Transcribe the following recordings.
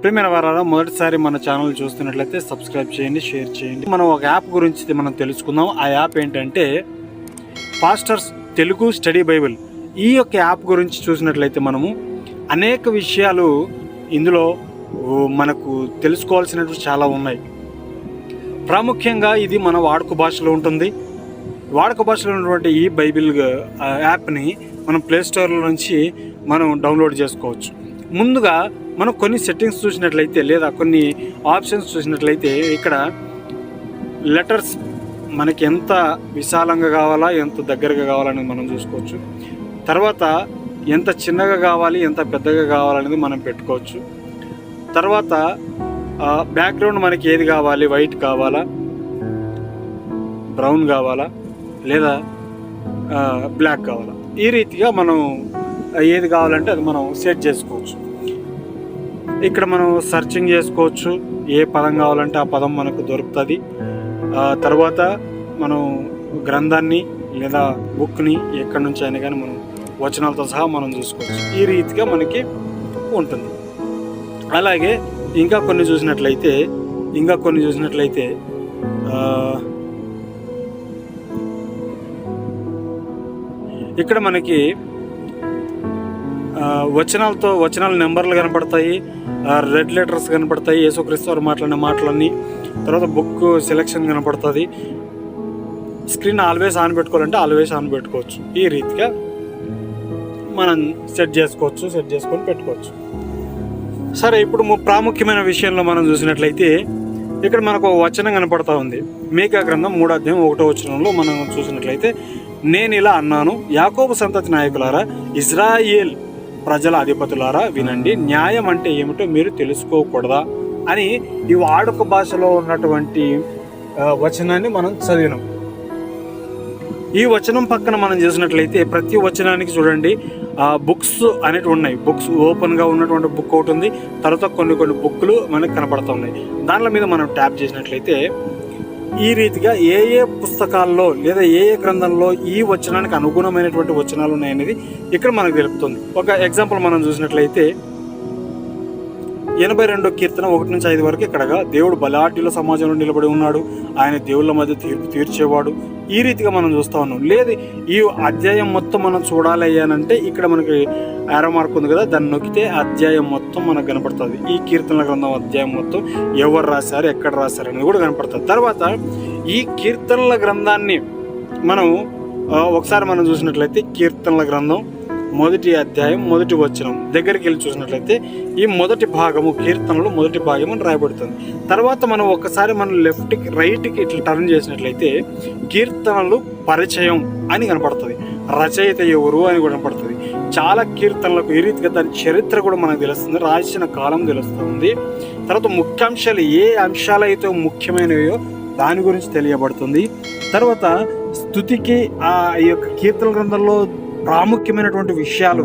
ప్రియమైన వారారా, మొదటిసారి మన ఛానల్ చూస్తున్నట్లయితే సబ్స్క్రైబ్ చేయండి, షేర్ చేయండి. మనం ఒక యాప్ గురించి మనం తెలుసుకుందాం. ఆ యాప్ ఏంటంటే పాస్టర్స్ తెలుగు స్టడీ బైబిల్. ఈ యొక్క యాప్ గురించి చూసినట్లయితే మనము అనేక విషయాలు ఇందులో మనకు తెలుసుకోవాల్సినటువంటి చాలా ఉన్నాయి. ప్రాముఖ్యంగా ఇది మన వాడుక భాషలో ఉంటుంది. వాడుక భాషలో ఉన్నటువంటి ఈ బైబిల్ యాప్ని మనం ప్లేస్టోర్లో నుంచి మనం డౌన్లోడ్ చేసుకోవచ్చు. ముందుగా మనం కొన్ని సెట్టింగ్స్ చూసినట్లయితే లేదా కొన్ని ఆప్షన్స్ చూసినట్లయితే ఇక్కడ లెటర్స్ మనకి ఎంత విశాలంగా కావాలా, ఎంత దగ్గరగా కావాలనేది మనం చూసుకోవచ్చు. తర్వాత ఎంత చిన్నగా కావాలి, ఎంత పెద్దగా కావాలనేది మనం పెట్టుకోవచ్చు. తర్వాత బ్యాక్గ్రౌండ్ మనకి ఏది కావాలి, వైట్ కావాలా, బ్రౌన్ కావాలా, లేదా బ్లాక్ కావాలా, ఈ రీతిగా మనం ఏది కావాలంటే అది మనం సెట్ చేసుకోవచ్చు. ఇక్కడ మనం సర్చింగ్ చేసుకోవచ్చు. ఏ పదం కావాలంటే ఆ పదం మనకు దొరుకుతుంది. తర్వాత మనం గ్రంథాన్ని లేదా బుక్ని ఎక్కడి నుంచి అయినా కానీ మనం వచనాలతో సహా మనం చూసుకోవచ్చు. ఈ రీతిగా మనకి ఉంటుంది. అలాగే ఇంకా కొన్ని చూసినట్లయితే ఇక్కడ మనకి వచనాల నెంబర్లు కనపడతాయి, రెడ్ లెటర్స్ కనపడతాయి, యేసుక్రీస్తు వారు మాట్లాడిన మాటలన్నీ. తర్వాత బుక్ సెలెక్షన్ కనపడుతుంది. స్క్రీన్ ఆల్వేస్ ఆన్ పెట్టుకోవాలంటే ఆల్వేస్ ఆన్ పెట్టుకోవచ్చు. ఈ రీతిగా మనం సెట్ చేసుకొని పెట్టుకోవచ్చు. సరే, ఇప్పుడు ప్రాముఖ్యమైన విషయంలో మనం చూసినట్లయితే ఇక్కడ మనకు వచనం కనపడతా ఉంది. మీకా గ్రంథం 3వ అధ్యాయం 1వ వచనంలో మనం చూసినట్లయితే, నేను ఇలా అన్నాను, యాకోబు సంతతి నాయకులారా, ఇజ్రాయేల్ ప్రజల అధిపతులారా వినండి, న్యాయం అంటే ఏమిటో మీరు తెలుసుకోకూడదా అని ఈ వాడుక భాషలో ఉన్నటువంటి వచనాన్ని మనం చదివినాం. ఈ వచనం పక్కన మనం చేసినట్లయితే ప్రతి వచనానికి చూడండి బుక్స్ అనేవి ఉన్నాయి. బుక్స్ ఓపెన్గా ఉన్నటువంటి బుక్ ఒకటి ఉంది. తర్వాత కొన్ని బుక్లు మనకు కనపడుతున్నాయి. దానిల మీద మనం ట్యాప్ చేసినట్లయితే ఈ రీతిగా ఏ ఏ పుస్తకాల్లో లేదా ఏ ఏ గ్రంథంలో ఈ వచనానికి అనుగుణమైనటువంటి వచనాలు ఉన్నాయనేది ఇక్కడ మనకు తెలుపుతుంది. ఒక ఎగ్జాంపుల్ మనం చూసినట్లయితే 82వ కీర్తన 1-5 వరకు ఇక్కడగా, దేవుడు బలాఢ్యుల సమాజంలో నిలబడి ఉన్నాడు, ఆయన దేవుళ్ళ మధ్య తీర్పు తీర్చేవాడు. ఈ రీతిగా మనం చూస్తూ ఉన్నాం. లేదు ఈ అధ్యాయం మొత్తం మనం చూడాలి అనంటే ఇక్కడ మనకి యారో మార్క్ ఉంది కదా, దాన్ని నొక్కితే అధ్యాయం మొత్తం మనకు కనపడుతుంది. ఈ కీర్తనల గ్రంథం అధ్యాయం మొత్తం ఎవరు రాశారు, ఎక్కడ రాశారు అనేది కూడా కనపడుతుంది. తర్వాత ఈ కీర్తనల గ్రంథాన్ని మనం ఒకసారి మనం చూసినట్లయితే కీర్తనల గ్రంథం 1వ అధ్యాయం 1వ వచనం దగ్గరికి వెళ్ళి చూసినట్లయితే ఈ మొదటి భాగము, కీర్తనలు మొదటి భాగం అని రాయబడుతుంది. తర్వాత మనం ఒకసారి మనం లెఫ్ట్కి రైట్కి ఇట్లా టర్న్ చేసినట్లయితే కీర్తనలు పరిచయం అని కనపడుతుంది. రచయిత ఎవరు అని కూడా కనపడుతుంది. చాలా కీర్తనలకు ఈ రీతిగా దాని చరిత్ర కూడా మనకు తెలుస్తుంది, రాసిన కాలం తెలుస్తుంది. తర్వాత ముఖ్యాంశాలు ఏ అంశాలు అయితే ముఖ్యమైనవో దాని గురించి తెలియబడుతుంది. తర్వాత స్తుతికి ఈ యొక్క కీర్తన గ్రంథంలో ప్రాముఖ్యమైనటువంటి విషయాలు,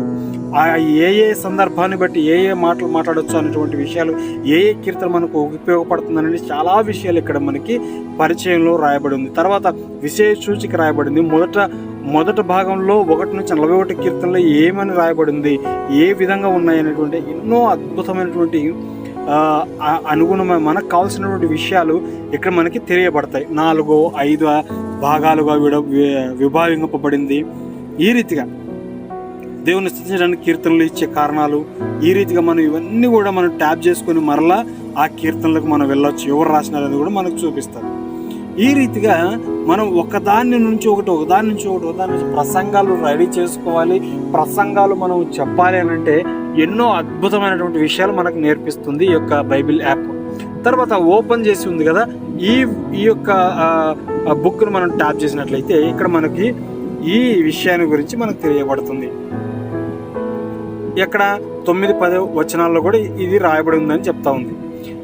ఏ ఏ సందర్భాన్ని బట్టి ఏ ఏ మాటలు మాట్లాడవచ్చు అనేటువంటి విషయాలు, ఏ ఏ కీర్తన మనకు ఉపయోగపడుతుంది అనేది చాలా విషయాలు ఇక్కడ మనకి పరిచయంలో రాయబడి ఉంది. తర్వాత విశేష సూచిక రాయబడింది. మొదట భాగంలో 1-41 కీర్తనలో ఏమని రాయబడింది, ఏ విధంగా ఉన్నాయి అనేటువంటి ఎన్నో అద్భుతమైనటువంటి అనుగుణమైన మనకు కావాల్సినటువంటి విషయాలు ఇక్కడ మనకి తెలియబడతాయి. 4-5 భాగాలుగా విభాగింపబడింది. ఈ రీతిగా దేవుని స్తుతించడానికి కీర్తనలు ఇచ్చే కారణాలు, ఈ రీతిగా మనం ఇవన్నీ కూడా మనం ట్యాప్ చేసుకొని మరలా ఆ కీర్తనలకు మనం వెళ్ళొచ్చు. ఎవరు రాసినారని కూడా మనకు చూపిస్తారు. ఈ రీతిగా మనం ఒకదాని నుంచి ఒకటి ప్రసంగాలు రెడీ చేసుకోవాలి. ప్రసంగాలు మనం చెప్పాలి అని అంటే ఎన్నో అద్భుతమైనటువంటి విషయాలు మనకు నేర్పిస్తుంది ఈ యొక్క బైబిల్ యాప్. తర్వాత ఓపెన్ చేసి ఉంది కదా, ఈ యొక్క బుక్ను మనం ట్యాప్ చేసినట్లయితే ఇక్కడ మనకి ఈ విషయాన్ని గురించి మనకు తెలియబడుతుంది. ఎక్కడ 9-10 వచనాల్లో కూడా ఇది రాయబడి ఉందని చెప్తా ఉంది.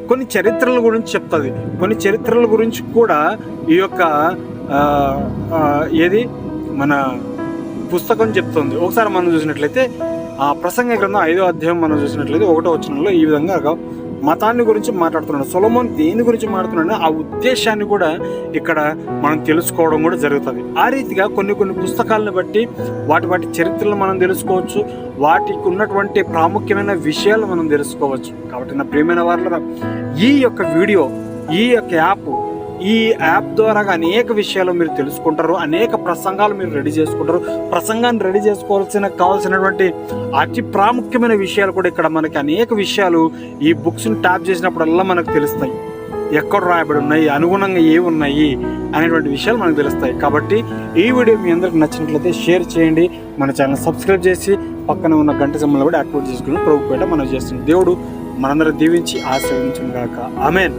కొన్ని చరిత్రల గురించి చెప్తుంది. కొన్ని చరిత్రల గురించి కూడా ఈ యొక్క ఏది మన పుస్తకం చెప్తుంది. ఒకసారి మనం చూసినట్లయితే ఆ ప్రసంగ గ్రంథం 5వ అధ్యాయం మనం చూసినట్లయితే 1వ వచనంలో ఈ విధంగా మతాన్ని గురించి మాట్లాడుతున్నాడు. సొలొమోన్ దేని గురించి మాట్లాడుతున్నాడు ఆ ఉద్దేశాన్ని కూడా ఇక్కడ మనం తెలుసుకోవడం కూడా జరుగుతుంది. ఆ రీతిగా కొన్ని పుస్తకాలను బట్టి వాటి చరిత్రలు మనం తెలుసుకోవచ్చు, వాటికి ఉన్నటువంటి ప్రాముఖ్యమైన విషయాలు మనం తెలుసుకోవచ్చు. కాబట్టి నా ప్రియమైన వారులారా, ఈ యొక్క వీడియో, ఈ యొక్క ఈ యాప్ ద్వారా అనేక విషయాలు మీరు తెలుసుకుంటారు, అనేక ప్రసంగాలు మీరు రెడీ చేసుకుంటారు. ప్రసంగాన్ని రెడీ కావాల్సినటువంటి అతి ప్రాముఖ్యమైన విషయాలు కూడా ఇక్కడ మనకి అనేక విషయాలు ఈ బుక్స్ని ట్యాప్ చేసినప్పుడల్లా మనకు తెలుస్తాయి. ఎక్కడ రాయబడి ఉన్నాయి, అనుగుణంగా ఏవి ఉన్నాయి అనేటువంటి విషయాలు మనకు తెలుస్తాయి. కాబట్టి ఈ వీడియో మీ అందరికి నచ్చినట్లయితే షేర్ చేయండి, మన ఛానల్ సబ్స్క్రైబ్ చేసి పక్కన ఉన్న గంట సింబల్ కూడా యాక్టివేట్ చేసుకుని ప్రభుపేట మనం చేస్తున్నాం. దేవుడు మనందరం దీవించి ఆశీర్వదించును గాక. ఆమేన్.